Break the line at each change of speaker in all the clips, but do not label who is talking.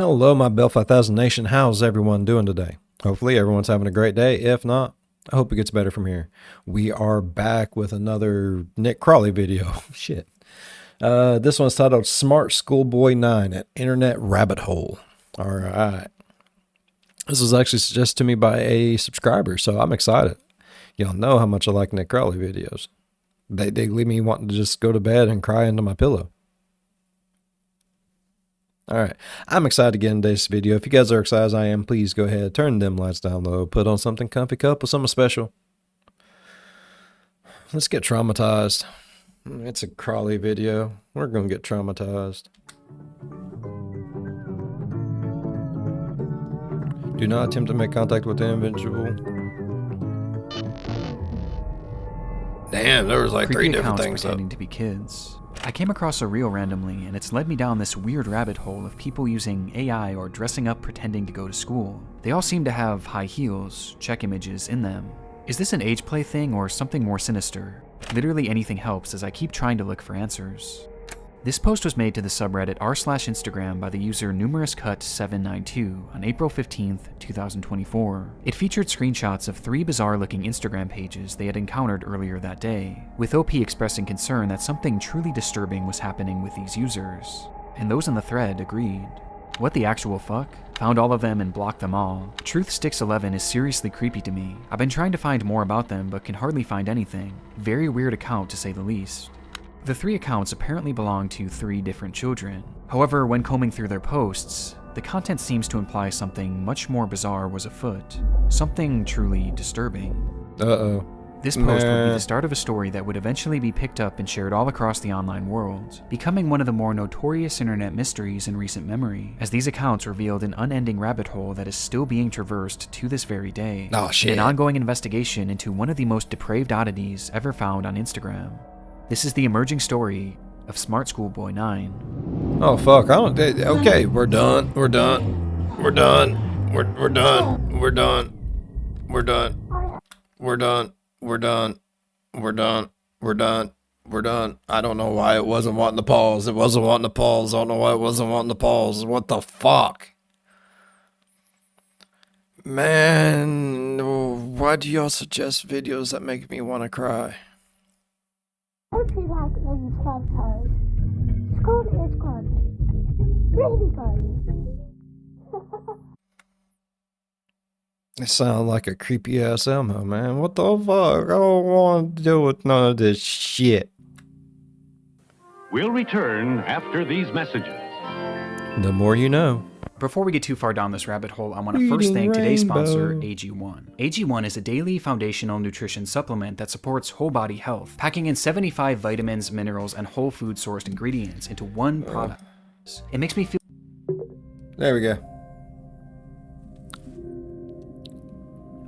Hello, my Bell 5000 Nation. How's everyone doing today? Hopefully everyone's having a great day. If not, I hope it gets better from here. We are back with another Nick Crowley video. Shit. This one's titled smartschoolboy9, an internet rabbit hole. All right. This was actually suggested to me by a subscriber, so I'm excited. Y'all know how much I like Nick Crowley videos. They leave me wanting to just go to bed and cry into my pillow. All right, I'm excited to get into this video. If you guys are excited as I am, please go ahead, turn them lights down low, put on something comfy cup with something special. Let's get traumatized. It's a Crowley video. We're going to get traumatized. Do not attempt to make contact with the individual. Damn, there was like
Creepy
3 different things
pretending
up.
to be kids. I came across a reel randomly, and it's led me down this weird rabbit hole of people using AI or dressing up pretending to go to school. They all seem to have high heels, check images in them. Is this an age play thing or something more sinister? Literally anything helps as I keep trying to look for answers. This post was made to the subreddit r/Instagram by the user numerouscut792 on April 15th, 2024. It featured screenshots of 3 bizarre-looking Instagram pages they had encountered earlier that day, with OP expressing concern that something truly disturbing was happening with these users. And those in the thread agreed. What the actual fuck? Found all of them and blocked them all. Truthsticks11 is seriously creepy to me. I've been trying to find more about them but can hardly find anything. Very weird account to say the least. The 3 accounts apparently belong to 3 different children. However, when combing through their posts, the content seems to imply something much more bizarre was afoot. Something truly disturbing.
Uh-oh.
This post would be the start of a story that would eventually be picked up and shared all across the online world, becoming one of the more notorious internet mysteries in recent memory, as these accounts revealed an unending rabbit hole that is still being traversed to this very day.
Oh, shit.
An ongoing investigation into one of the most depraved oddities ever found on Instagram. This is the emerging story of smartschoolboy9.
Oh fuck, I don't, okay, we're done, we're done, we're done, we're done, we're done, we're done, we're done, we're done, we're done, we're done, we're done. I don't know why it wasn't wanting to pause. It wasn't wanting to pause. I don't know why it wasn't wanting to pause. What the fuck? Man, why do y'all suggest videos that make me want to cry?
Hope you like these photos. School is good. Really good.
It sounds like a creepy ass Elmo, man. What the fuck? I don't want to deal with none of this shit.
We'll return after these messages.
The more you know.
Before we get too far down this rabbit hole, I want to first thank today's sponsor, AG1. AG1 is a daily foundational nutrition supplement that supports whole body health, packing in 75 vitamins, minerals, and whole food sourced ingredients into one product. It makes me feel...
There we go.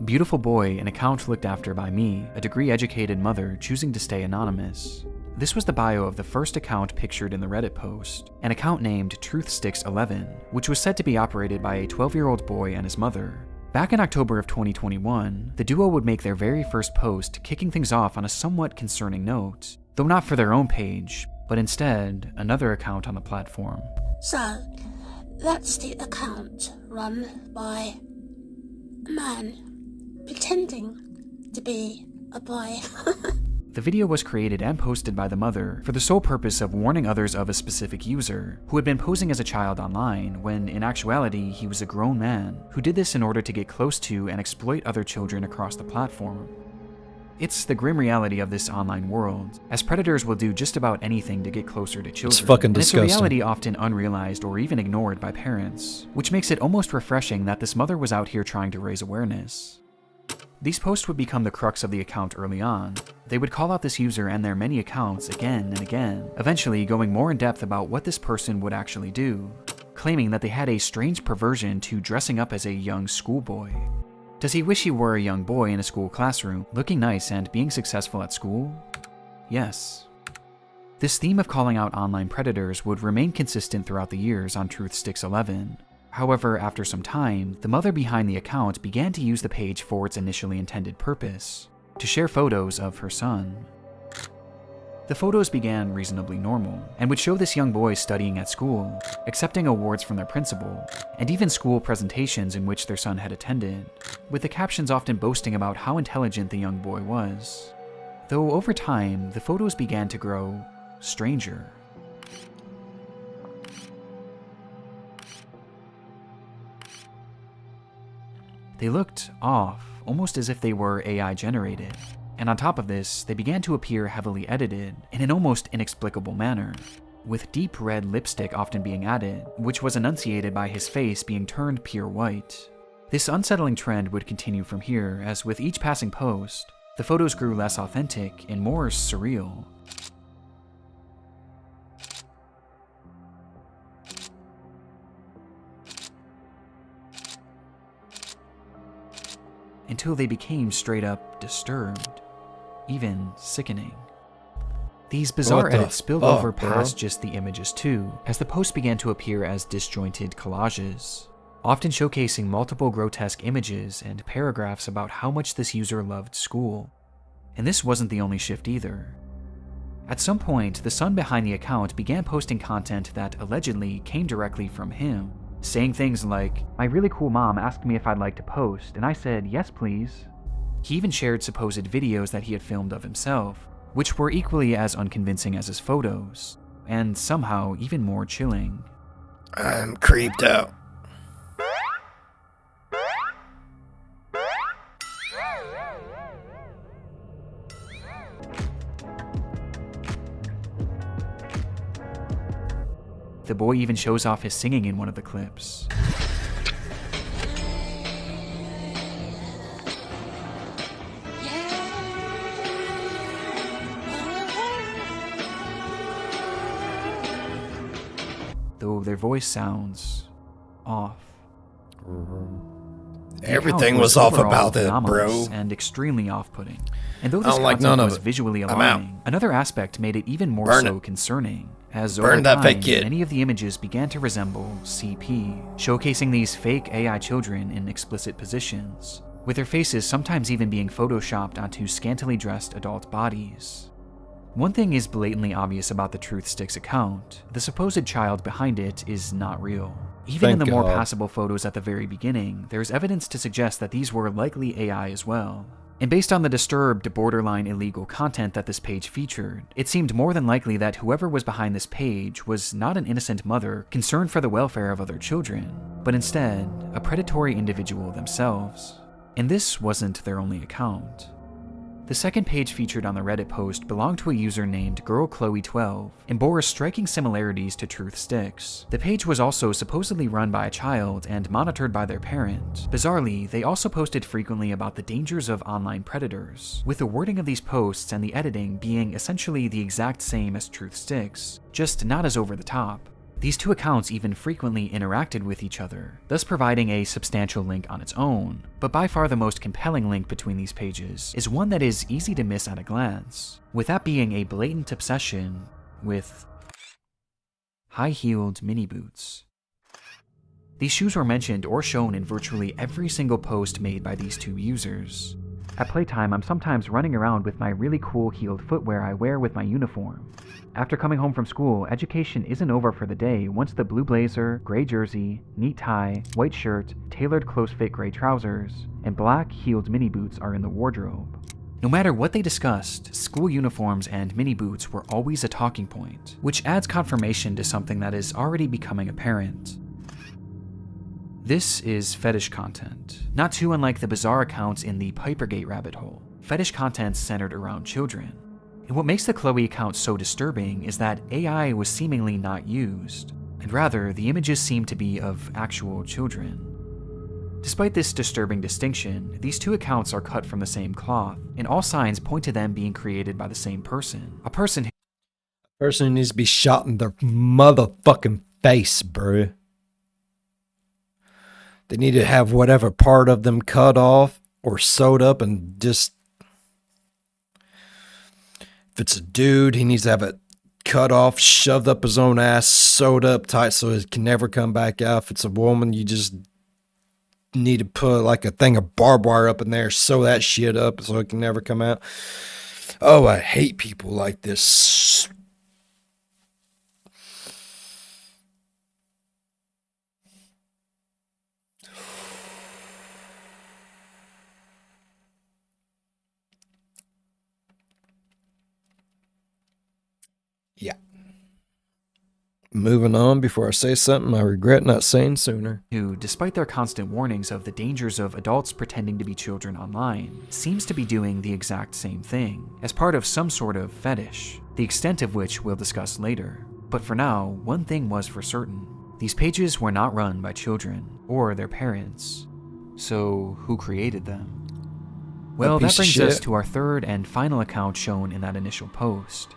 Beautiful boy, an account looked after by me, a degree-educated mother choosing to stay anonymous. This was the bio of the first account pictured in the Reddit post, an account named Truthsticks11, which was said to be operated by a 12-year-old boy and his mother. Back in October of 2021, the duo would make their very first post, kicking things off on a somewhat concerning note, though not for their own page, but instead another account on the platform.
So, that's the account run by a man pretending to be a boy.
The video was created and posted by the mother for the sole purpose of warning others of a specific user who had been posing as a child online when in actuality he was a grown man who did this in order to get close to and exploit other children across the platform. It's the grim reality of this online world, as predators will do just about anything to get closer to children.
It's fucking disgusting.
And it's a reality often unrealized or even ignored by parents, which makes it almost refreshing that this mother was out here trying to raise awareness. These posts would become the crux of the account early on. They would call out this user and their many accounts again and again, eventually going more in depth about what this person would actually do, claiming that they had a strange perversion to dressing up as a young schoolboy. Does he wish he were a young boy in a school classroom, looking nice and being successful at school? Yes. This theme of calling out online predators would remain consistent throughout the years on Truthsticks11. However, after some time, the mother behind the account began to use the page for its initially intended purpose, to share photos of her son. The photos began reasonably normal, and would show this young boy studying at school, accepting awards from their principal, and even school presentations in which their son had attended, with the captions often boasting about how intelligent the young boy was. Though over time, the photos began to grow stranger. They looked off, almost as if they were AI generated. And on top of this, they began to appear heavily edited in an almost inexplicable manner, with deep red lipstick often being added, which was enunciated by his face being turned pure white. This unsettling trend would continue from here, as with each passing post, the photos grew less authentic and more surreal. Until they became straight up disturbed, even sickening. These bizarre edits spilled over past just the images too, as the posts began to appear as disjointed collages, often showcasing multiple grotesque images and paragraphs about how much this user loved school. And this wasn't the only shift either. At some point, the son behind the account began posting content that allegedly came directly from him, saying things like, "My really cool mom asked me if I'd like to post, and I said, yes please." He even shared supposed videos that he had filmed of himself, which were equally as unconvincing as his photos, and somehow even more chilling.
I'm creeped out.
The boy even shows off his singing in one of the clips. Though their voice sounds off.
Everything was off about it, bro.
And extremely off-putting. And though this
like
content
none of
was
it.
visually
I'm out.
alarming, another aspect made it even more
Burn
so
it.
concerning, as
Burn
over
that
time,
fake kid.
many of the images began to resemble CP, showcasing these fake AI children in explicit positions, with their faces sometimes even being photoshopped onto scantily dressed adult bodies. One thing is blatantly obvious about the Truth Sticks account: the supposed child behind it is not real. Even in
Thank
the more
God.
passable photos at the very beginning, there's evidence to suggest that these were likely AI as well. And based on the disturbed, borderline illegal content that this page featured, it seemed more than likely that whoever was behind this page was not an innocent mother concerned for the welfare of other children, but instead, a predatory individual themselves. And this wasn't their only account. The second page featured on the Reddit post belonged to a user named GirlChloe12 and bore striking similarities to Truth Sticks. The page was also supposedly run by a child and monitored by their parent. Bizarrely, they also posted frequently about the dangers of online predators, with the wording of these posts and the editing being essentially the exact same as Truth Sticks, just not as over the top. These two accounts even frequently interacted with each other, thus providing a substantial link on its own, but by far the most compelling link between these pages is one that is easy to miss at a glance, with that being a blatant obsession with high-heeled mini boots. These shoes were mentioned or shown in virtually every single post made by these two users. At playtime, I'm sometimes running around with my really cool heeled footwear I wear with my uniform. After coming home from school, education isn't over for the day once the blue blazer, gray jersey, neat tie, white shirt, tailored close-fit gray trousers, and black heeled mini boots are in the wardrobe. No matter what they discussed, school uniforms and mini boots were always a talking point, which adds confirmation to something that is already becoming apparent. This is fetish content, not too unlike the bizarre accounts in the Pipergate rabbit hole. Fetish content centered around children. And what makes the Chloe account so disturbing is that AI was seemingly not used, and rather the images seem to be of actual children. Despite this disturbing distinction, these two accounts are cut from the same cloth, and all signs point to them being created by the same person. A person
Person who needs to be shot in their motherfucking face, bro. They need to have whatever part of them cut off or sewed up and just... If it's a dude, he needs to have it cut off, shoved up his own ass, sewed up tight so it can never come back out. If it's a woman, you just need to put like a thing of barbed wire up in there, sew that shit up so it can never come out. Oh, I hate people like this. Yeah. Moving on before I say something I regret not saying sooner.
Who, despite their constant warnings of the dangers of adults pretending to be children online, seems to be doing the exact same thing, as part of some sort of fetish, the extent of which we'll discuss later. But for now, one thing was for certain. These pages were not run by children, or their parents. So, who created them? Well, that brings us to our third and final account shown in that initial post.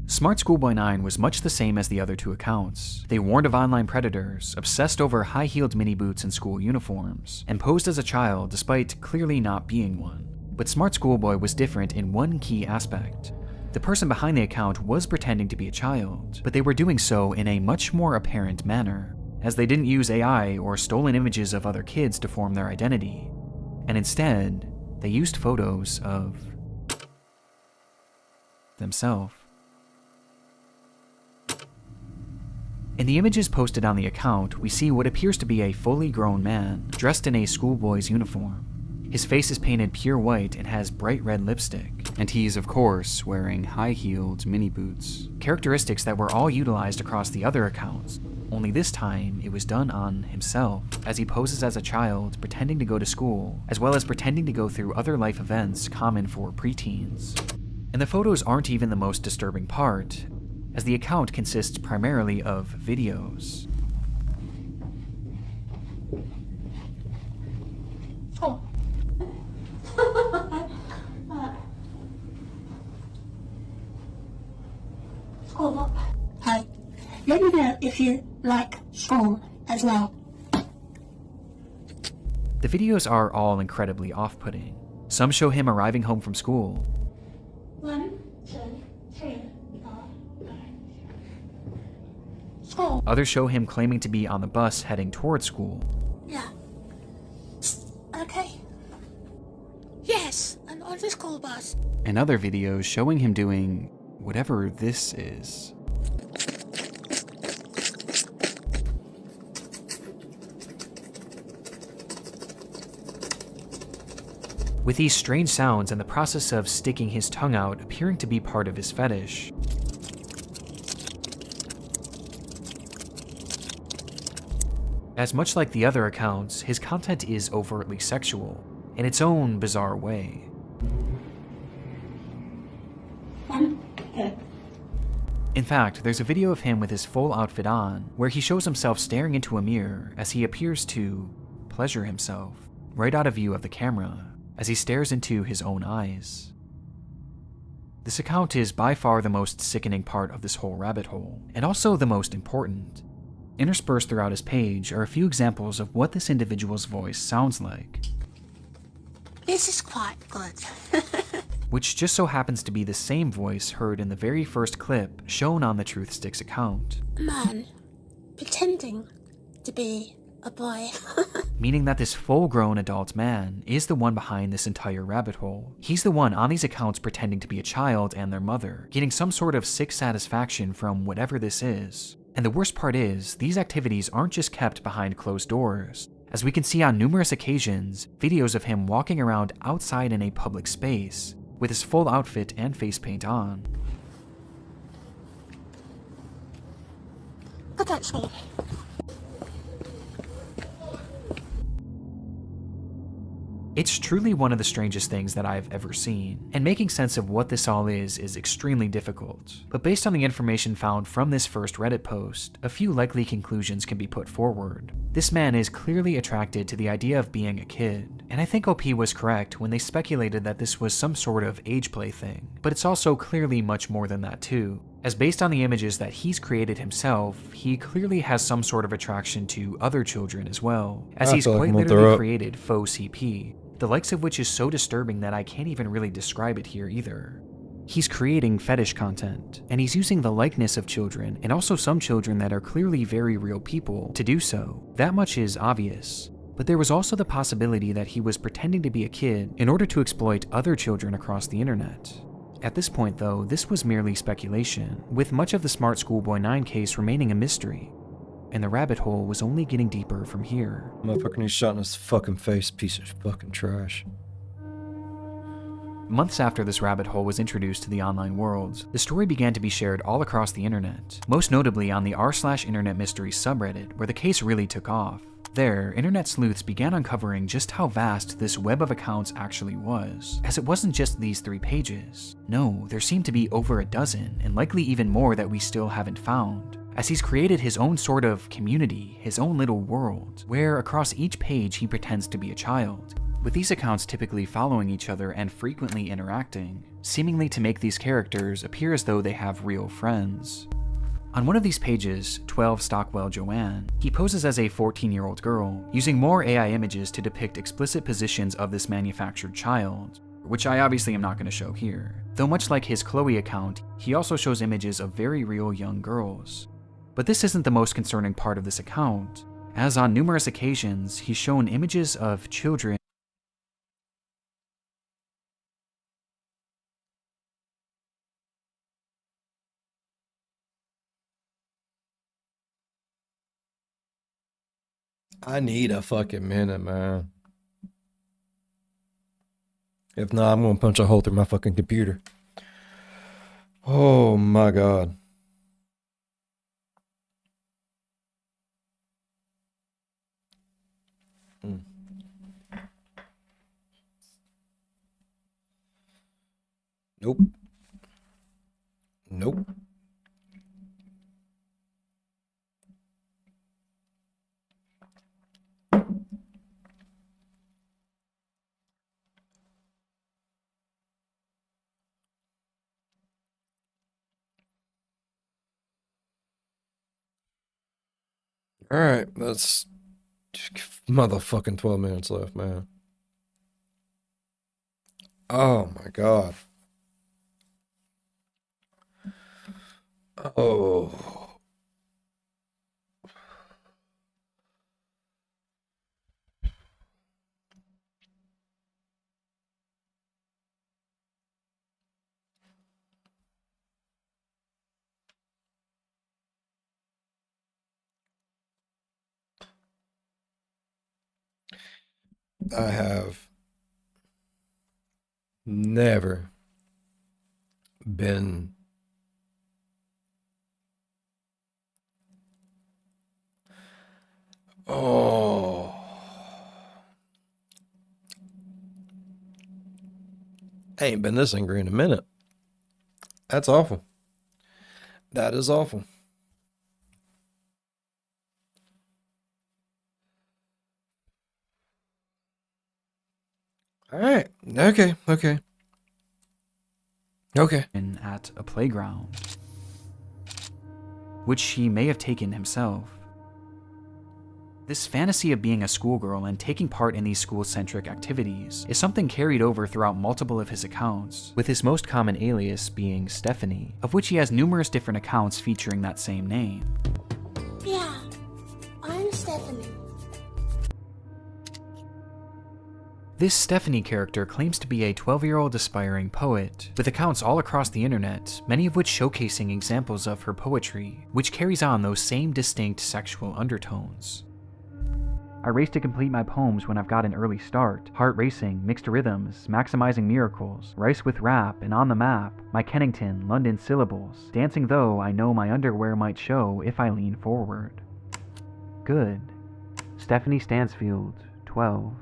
smartschoolboy9 was much the same as the other two accounts. They warned of online predators, obsessed over high-heeled mini boots and school uniforms, and posed as a child despite clearly not being one. But smartschoolboy was different in one key aspect. The person behind the account was pretending to be a child, but they were doing so in a much more apparent manner, as they didn't use AI or stolen images of other kids to form their identity, and instead, they used photos of themselves. In the images posted on the account, we see what appears to be a fully grown man, dressed in a schoolboy's uniform. His face is painted pure white and has bright red lipstick, and he's of course wearing high-heeled mini boots. Characteristics that were all utilized across the other accounts, only this time it was done on himself, as he poses as a child pretending to go to school, as well as pretending to go through other life events common for preteens. And the photos aren't even the most disturbing part, as the account consists primarily of videos.
Oh. School. Hey, let me know if you like school as well.
The videos are all incredibly off-putting. Some show him arriving home from school.
1, 2, 3, 4, 5. School.
Others show him claiming to be on the bus heading towards school.
Yeah. Okay. Yes, I'm on the school bus.
And other videos showing him doing whatever this is. With these strange sounds and the process of sticking his tongue out appearing to be part of his fetish. As much like the other accounts, his content is overtly sexual, in its own bizarre way. In fact, there's a video of him with his full outfit on, where he shows himself staring into a mirror as he appears to pleasure himself, right out of view of the camera, as he stares into his own eyes. This account is by far the most sickening part of this whole rabbit hole, and also the most important. Interspersed throughout his page are a few examples of what this individual's voice sounds like.
This is quite good.
Which just so happens to be the same voice heard in the very first clip shown on the Truthsticks account.
Man pretending to be a boy.
Meaning that this full-grown adult man is the one behind this entire rabbit hole. He's the one on these accounts pretending to be a child and their mother, getting some sort of sick satisfaction from whatever this is. And the worst part is, these activities aren't just kept behind closed doors. As we can see on numerous occasions, videos of him walking around outside in a public space, with his full outfit and face paint on.
Look at me.
It's truly one of the strangest things that I've ever seen, and making sense of what this all is extremely difficult. But based on the information found from this first Reddit post, a few likely conclusions can be put forward. This man is clearly attracted to the idea of being a kid, and I think OP was correct when they speculated that this was some sort of age play thing, but it's also clearly much more than that too. As based on the images that he's created himself, he clearly has some sort of attraction to other children as well, as he's quite literally created faux CP, the likes of which is so disturbing that I can't even really describe it here either. He's creating fetish content, and he's using the likeness of children, and also some children that are clearly very real people, to do so. That much is obvious. But there was also the possibility that he was pretending to be a kid in order to exploit other children across the internet. At this point though, this was merely speculation, with much of the smartschoolboy9 case remaining a mystery, and the rabbit hole was only getting deeper from here.
Motherfucker needs shot in his fucking face, piece of fucking trash.
Months after this rabbit hole was introduced to the online world, the story began to be shared all across the internet, most notably on the r/internet mysteries subreddit, where the case really took off. There, internet sleuths began uncovering just how vast this web of accounts actually was, as it wasn't just these 3 pages. No, there seemed to be over a dozen, and likely even more that we still haven't found, as he's created his own sort of community, his own little world, where across each page he pretends to be a child, with these accounts typically following each other and frequently interacting, seemingly to make these characters appear as though they have real friends. On one of these pages, 12 Stockwell Joanne, he poses as a 14-year-old girl, using more AI images to depict explicit positions of this manufactured child, which I obviously am not going to show here. Though much like his Chloe account, he also shows images of very real young girls. But this isn't the most concerning part of this account, as on numerous occasions he's shown images of children.
I need a fucking minute, man. If not, I'm gonna punch a hole through my fucking computer. Oh my god. Nope. Nope. All right, that's motherfucking 12 minutes left, man. Oh my god. Oh. I have never been oh I ain't been this angry in a minute. That's awful. That is awful. All right. Okay.
At a playground, which he may have taken himself. This fantasy of being a schoolgirl and taking part in these school-centric activities is something carried over throughout multiple of his accounts, with his most common alias being Stephanie, of which he has numerous different accounts featuring that same name.
Yeah, I'm Stephanie.
This Stephanie character claims to be a 12-year-old aspiring poet, with accounts all across the internet, many of which showcasing examples of her poetry, which carries on those same distinct sexual undertones. I race to complete my poems when I've got an early start, heart racing, mixed rhythms, maximizing miracles, rice with rap, and on the map, my Kennington, London syllables, dancing though I know my underwear might show if I lean forward. Good. Stephanie Stansfield, 12.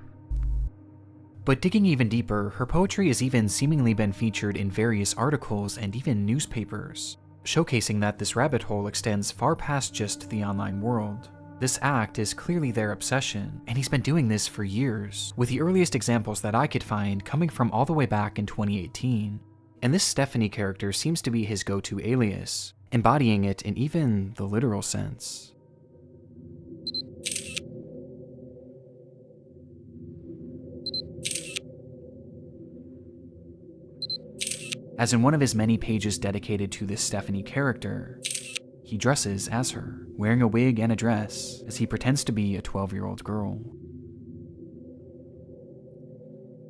But digging even deeper, her poetry has even seemingly been featured in various articles and even newspapers, showcasing that this rabbit hole extends far past just the online world. This act is clearly their obsession, and he's been doing this for years, with the earliest examples that I could find coming from all the way back in 2018. And this Stephanie character seems to be his go-to alias, embodying it in even the literal sense. As in one of his many pages dedicated to this Stephanie character, he dresses as her, wearing a wig and a dress, as he pretends to be a 12-year-old girl.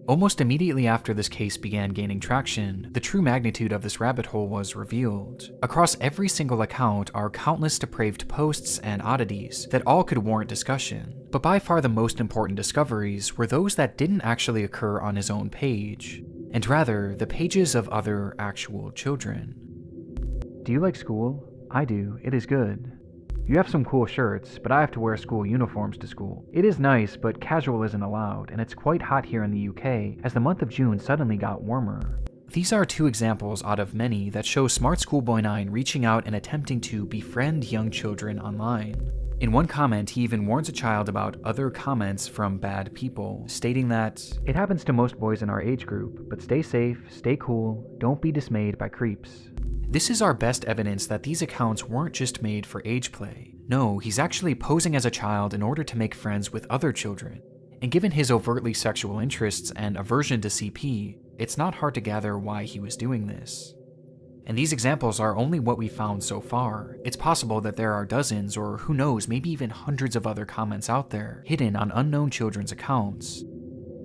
Almost immediately after this case began gaining traction, the true magnitude of this rabbit hole was revealed. Across every single account are countless depraved posts and oddities that all could warrant discussion, but by far the most important discoveries were those that didn't actually occur on his own page, and rather the pages of other actual children. Do you like school? I do. It is good. You have some cool shirts, but I have to wear school uniforms to school. It is nice, but casual isn't allowed, and it's quite hot here in the UK, as the month of June suddenly got warmer. These are two examples out of many that show smartschoolboy9 reaching out and attempting to befriend young children online. In one comment, he even warns a child about other comments from bad people, stating that, "It happens to most boys in our age group, but stay safe, stay cool, don't be dismayed by creeps." This is our best evidence that these accounts weren't just made for age play. No, he's actually posing as a child in order to make friends with other children. And given his overtly sexual interests and aversion to CP, it's not hard to gather why he was doing this. And these examples are only what we found so far. It's possible that there are dozens, or who knows, maybe even hundreds of other comments out there, hidden on unknown children's accounts.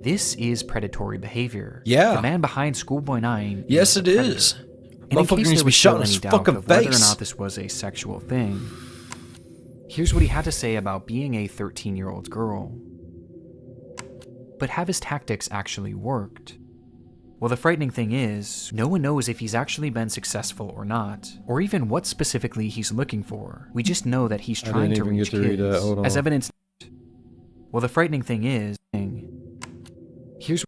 This is predatory behavior.
Yeah.
The man behind Schoolboy9
Yes,
a
it
predator.
is.
And in
Motherfucker
case
needs
there
to be
was
shot
still
in his
any doubt
fucking
of whether or
face.
not this was a sexual thing, here's what he had to say about being a 13-year-old girl. But have his tactics actually worked? Well, the frightening thing is, no one knows if he's actually been successful or not, or even what specifically he's looking for. We just know that he's trying to reach kids, as evidence. Well, the frightening thing is, here's.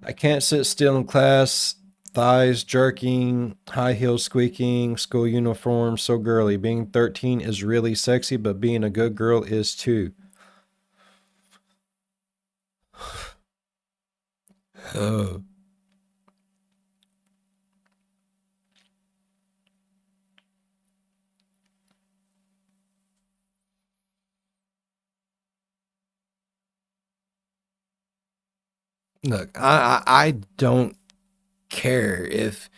I can't sit still in class. Thighs jerking, high heels squeaking, school uniform so girly. Being 13 is really sexy, but being a good girl is too. Oh. Look, I don't care if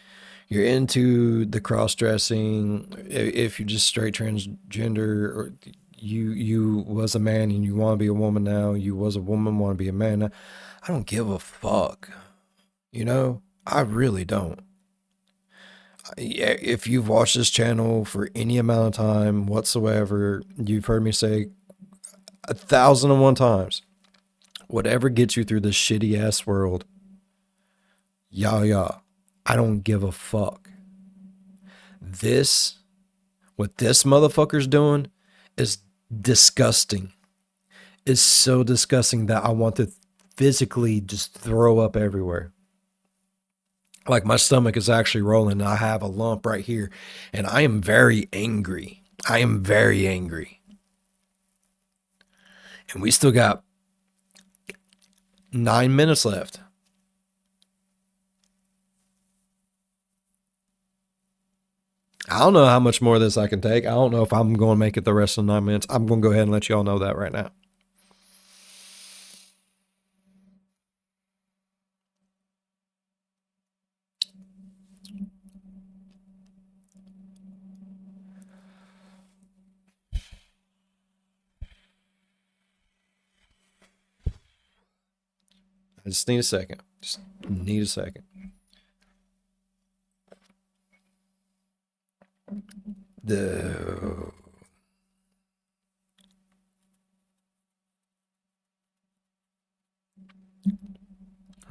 you're into the cross-dressing, if you're just straight transgender, or you was a man and you want to be a woman now, you was a woman, want to be a man now. I don't give a fuck. You know, I really don't. If you've watched this channel for any amount of time whatsoever, you've heard me say 1,001 times, whatever gets you through this shitty ass world, yeah, I don't give a fuck. What this motherfucker's doing is disgusting. It's so disgusting that I want to physically just throw up everywhere. Like my stomach is actually rolling. I have a lump right here and I am very angry. I am very angry. And we still got 9 minutes left. I don't know how much more of this I can take. I don't know if I'm going to make it the rest of the 9 minutes. I'm going to go ahead and let you all know that right now. I just need a second. Just need a second.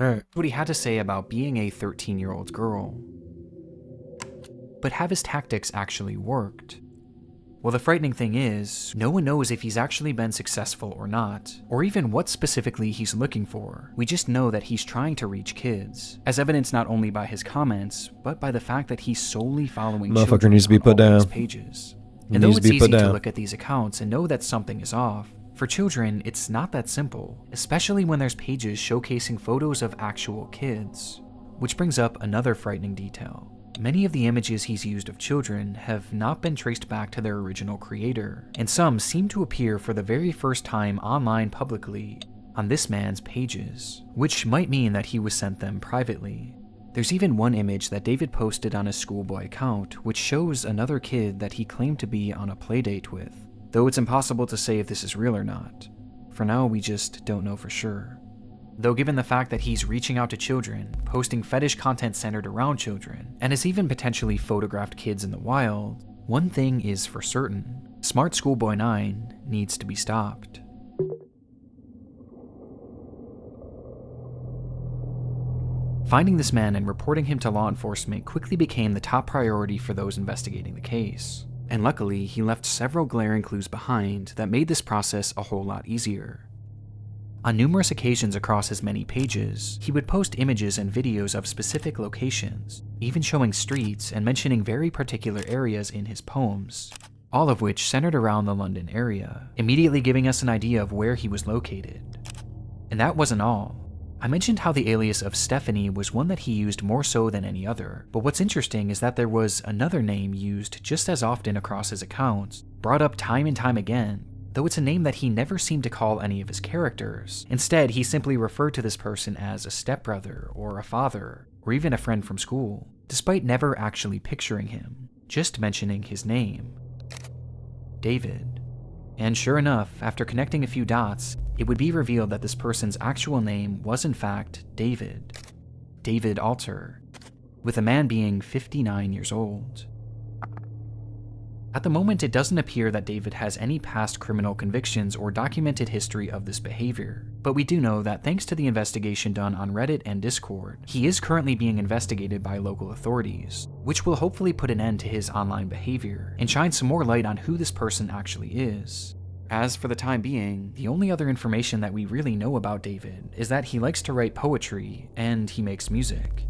Alright.
What he had to say about being a 13-year-old girl. But have his tactics actually worked? Well, the frightening thing is, no one knows if he's actually been successful or not, or even what specifically he's looking for. We just know that he's trying to reach kids, as evidenced not only by his comments, but by the fact that he's solely following
Motherfucker needs to be put down.
Pages. And though it's easy to look at these accounts and know that something is off, for children, it's not that simple, especially when there's pages showcasing photos of actual kids. Which brings up another frightening detail. Many of the images he's used of children have not been traced back to their original creator, and some seem to appear for the very first time online publicly on this man's pages, which might mean that he was sent them privately. There's even one image that David posted on his schoolboy account, which shows another kid that he claimed to be on a playdate with, though it's impossible to say if this is real or not. For now, we just don't know for sure. Though given the fact that he's reaching out to children, posting fetish content centered around children, and has even potentially photographed kids in the wild, one thing is for certain: smartschoolboy9 needs to be stopped. Finding this man and reporting him to law enforcement quickly became the top priority for those investigating the case. And luckily, he left several glaring clues behind that made this process a whole lot easier. On numerous occasions across his many pages, he would post images and videos of specific locations, even showing streets and mentioning very particular areas in his poems, all of which centered around the London area, immediately giving us an idea of where he was located. And that wasn't all. I mentioned how the alias of Stephanie was one that he used more so than any other, but what's interesting is that there was another name used just as often across his accounts, brought up time and time again, though it's a name that he never seemed to call any of his characters. Instead, he simply referred to this person as a stepbrother or a father, or even a friend from school, despite never actually picturing him, just mentioning his name: David. And sure enough, after connecting a few dots, it would be revealed that this person's actual name was in fact David. David Alter, with the man being 59 years old. At the moment, it doesn't appear that David has any past criminal convictions or documented history of this behavior, but we do know that thanks to the investigation done on Reddit and Discord, he is currently being investigated by local authorities, which will hopefully put an end to his online behavior and shine some more light on who this person actually is. As for the time being, the only other information that we really know about David is that he likes to write poetry and he makes music.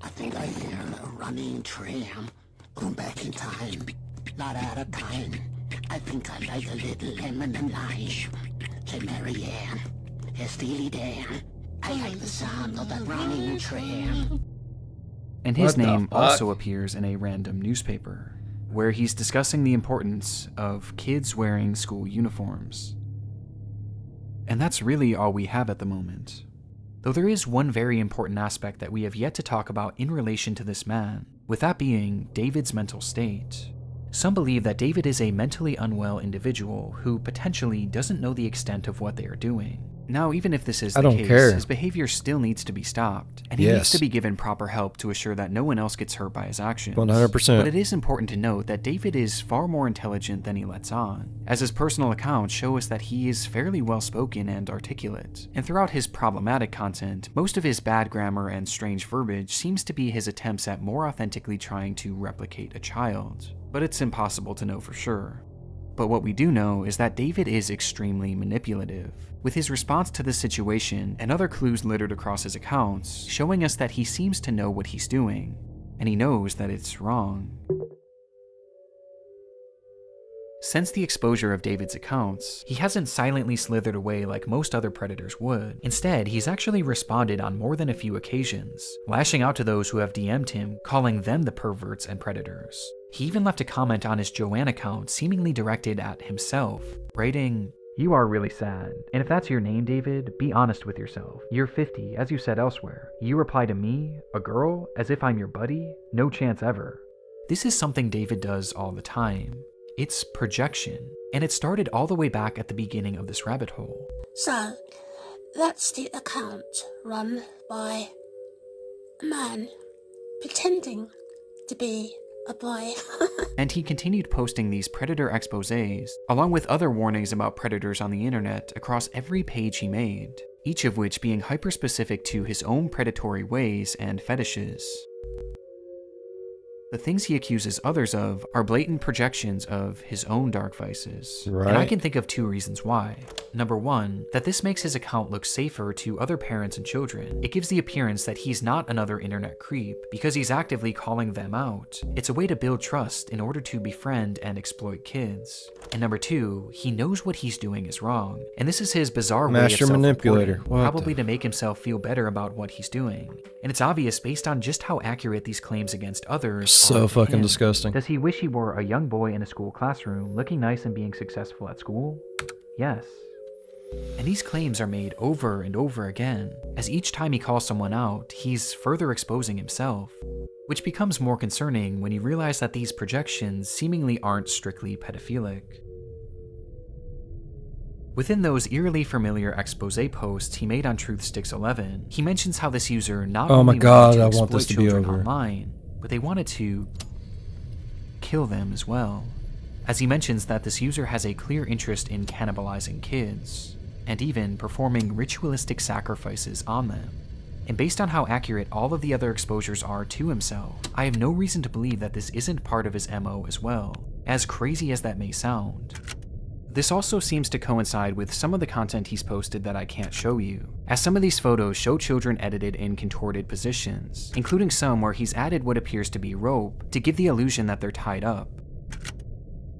I think I hear a running tram. Going back in time, not out of time. I think I like a little lemon and lime. Say Marianne, hey Steely Dan. I like the sound of that running tram.
And his name also appears in a random newspaper, where he's discussing the importance of kids wearing school uniforms. And that's really all we have at the moment. Though there is one very important aspect that we have yet to talk about in relation to this man, with that being David's mental state. Some believe that David is a mentally unwell individual who potentially doesn't know the extent of what they are doing. Now, even if this is the case, his behavior still needs to be stopped, and he needs to be given proper help to assure that no one else gets hurt by his actions.
100%.
But it is important to note that David is far more intelligent than he lets on, as his personal accounts show us that he is fairly well-spoken and articulate. And throughout his problematic content, most of his bad grammar and strange verbiage seems to be his attempts at more authentically trying to replicate a child. But it's impossible to know for sure. But what we do know is that David is extremely manipulative, with his response to the situation and other clues littered across his accounts showing us that he seems to know what he's doing, and he knows that it's wrong. Since the exposure of David's accounts, he hasn't silently slithered away like most other predators would. Instead, he's actually responded on more than a few occasions, lashing out to those who have DM'd him, calling them the perverts and predators. He even left a comment on his Joanne account seemingly directed at himself, writing, "You are really sad. And if that's your name, David, be honest with yourself. You're 50, as you said elsewhere. You reply to me, a girl, as if I'm your buddy? No chance ever." This is something David does all the time. It's projection, and it started all the way back at the beginning of this rabbit hole.
So, that's the account run by a man pretending to be a boy.
And he continued posting these predator exposés, along with other warnings about predators on the internet across every page he made, each of which being hyper-specific to his own predatory ways and fetishes. The things he accuses others of are blatant projections of his own dark vices.
Right.
And I can think of two reasons why. Number one, that this makes his account look safer to other parents and children. It gives the appearance that he's not another internet creep, because he's actively calling them out. It's a way to build trust in order to befriend and exploit kids. And number two, he knows what he's doing is wrong. And this is his bizarre way of
Master manipulator.
self-reporting, probably to make himself feel better about what he's doing. And it's obvious based on just how accurate these claims against others
So
are to
fucking
him.
disgusting.
Does he wish he were a young boy in a school classroom, looking nice and being successful at school? Yes. And these claims are made over and over again, as each time he calls someone out, he's further exposing himself, which becomes more concerning when you realize that these projections seemingly aren't strictly pedophilic. Within those eerily familiar expose posts he made on TruthSticks11, he mentions how this user not
Oh my
only
God,
wanted to
I want
exploit
this to be
children
over.
online, but they wanted to kill them as well. As he mentions that this user has a clear interest in cannibalizing kids, and even performing ritualistic sacrifices on them. And based on how accurate all of the other exposures are to himself, I have no reason to believe that this isn't part of his MO as well, as crazy as that may sound. This also seems to coincide with some of the content he's posted that I can't show you, as some of these photos show children edited in contorted positions, including some where he's added what appears to be rope to give the illusion that they're tied up.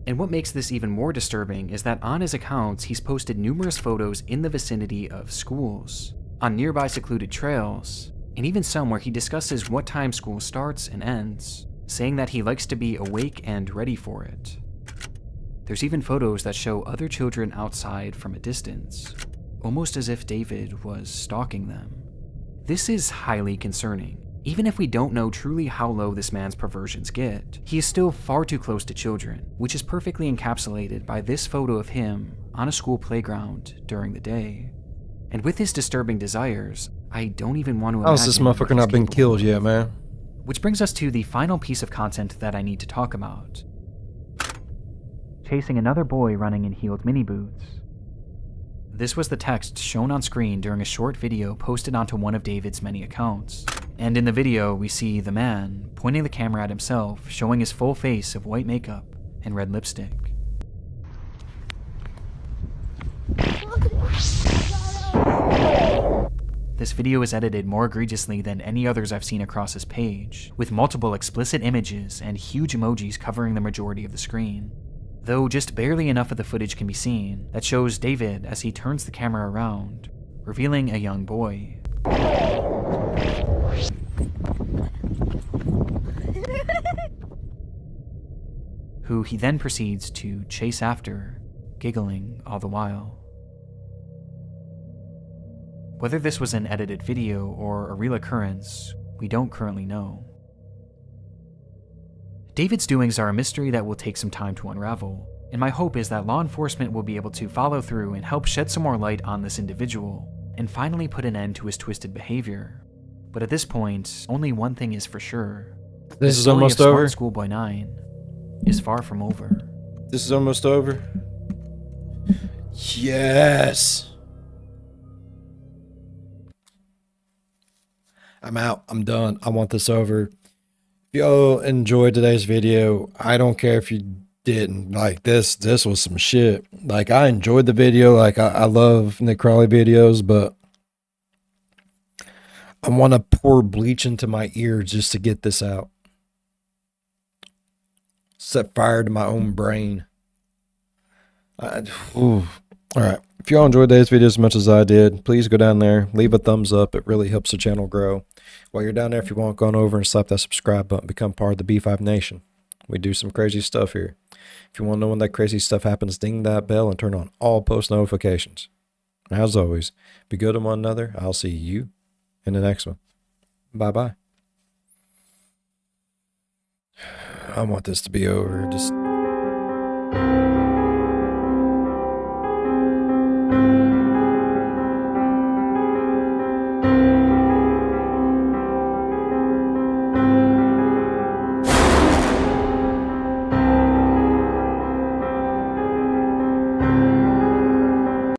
And what makes this even more disturbing is that on his accounts he's posted numerous photos in the vicinity of schools, on nearby secluded trails, and even some where he discusses what time school starts and ends, saying that he likes to be awake and ready for it. There's even photos that show other children outside from a distance, almost as if David was stalking them. This is highly concerning. Even if we don't know truly how low this man's perversions get, he is still far too close to children, which is perfectly encapsulated by this photo of him on a school playground during the day. And with his disturbing desires, I don't even want to imagine.
How's this motherfucker not been killed yet, man?
Which brings us to the final piece of content that I need to talk about. Chasing another boy running in heeled mini boots. This was the text shown on screen during a short video posted onto one of David's many accounts. And in the video, we see the man pointing the camera at himself, showing his full face of white makeup and red lipstick. This video is edited more egregiously than any others I've seen across his page, with multiple explicit images and huge emojis covering the majority of the screen. Though just barely enough of the footage can be seen that shows David as he turns the camera around, revealing a young boy. Who he then proceeds to chase after, giggling all the while. Whether this was an edited video or a real occurrence, we don't currently know. David's doings are a mystery that will take some time to unravel, and my hope is that law enforcement will be able to follow through and help shed some more light on this individual, and finally put an end to his twisted behavior. But at this point, only one thing is for sure.
This is almost over.
smartschoolboy9 is far from over.
This is almost over. Yes. I'm out. I'm done. I want this over. If y'all enjoyed today's video, I don't care if you didn't. Like this was some shit. Like I enjoyed the video. Like I love Nick Crowley videos, but I want to pour bleach into my ears just to get this out. Set fire to my own brain. All right. If y'all enjoyed today's video as much as I did, please go down there, leave a thumbs up. It really helps the channel grow. While you're down there, if you want, go on over and slap that subscribe button, become part of the B5 Nation. We do some crazy stuff here. If you want to know when that crazy stuff happens, ding that bell and turn on all post notifications. As always, be good to one another. I'll see you in the next one. Bye-bye. I want this to be over. Just